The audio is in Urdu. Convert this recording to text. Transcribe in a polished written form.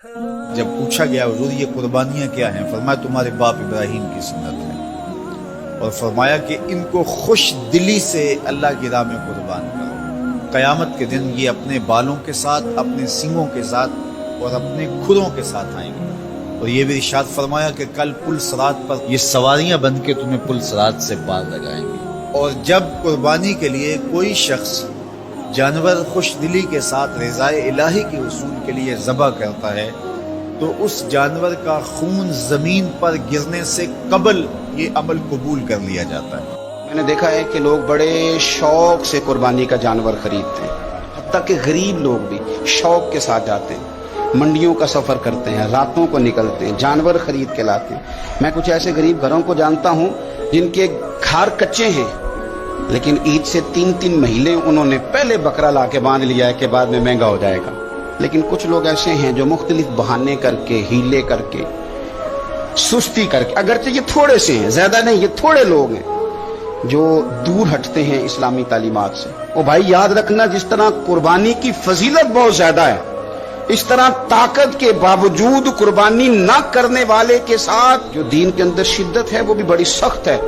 جب پوچھا گیا حضور یہ قربانیاں کیا ہیں، فرمایا تمہارے باپ ابراہیم کی سنت ہے، اور فرمایا کہ ان کو خوش دلی سے اللہ کی راہ میں قربان کرو۔ قیامت کے دن یہ اپنے بالوں کے ساتھ، اپنے سینگوں کے ساتھ اور اپنے کھروں کے ساتھ آئیں گے، اور یہ بھی ارشاد فرمایا کہ کل پل صراط پر یہ سواریاں بن کے تمہیں پل صراط سے پار لگائیں گے۔ اور جب قربانی کے لیے کوئی شخص جانور خوش دلی کے ساتھ رضائے الہی کے حصول کے لیے ذبح کرتا ہے تو اس جانور کا خون زمین پر گرنے سے قبل یہ عمل قبول کر لیا جاتا ہے۔ میں نے دیکھا ہے کہ لوگ بڑے شوق سے قربانی کا جانور خریدتے ہیں، حتیٰ کہ غریب لوگ بھی شوق کے ساتھ جاتے ہیں، منڈیوں کا سفر کرتے ہیں، راتوں کو نکلتے ہیں، جانور خرید کے لاتے ہیں۔ میں کچھ ایسے غریب گھروں کو جانتا ہوں جن کے گھر کچے ہیں، لیکن عید سے 3 مہینے انہوں نے پہلے بکرا لا کے باندھ لیا ہے کہ بعد میں مہنگا ہو جائے گا۔ لیکن کچھ لوگ ایسے ہیں جو مختلف بہانے کر کے، ہیلے کر کے، سستی کر کے، اگرچہ یہ تھوڑے سے ہیں، زیادہ نہیں، یہ تھوڑے لوگ ہیں جو دور ہٹتے ہیں اسلامی تعلیمات سے۔ او بھائی یاد رکھنا، جس طرح قربانی کی فضیلت بہت زیادہ ہے، اس طرح طاقت کے باوجود قربانی نہ کرنے والے کے ساتھ جو دین کے اندر شدت ہے وہ بھی بڑی سخت ہے۔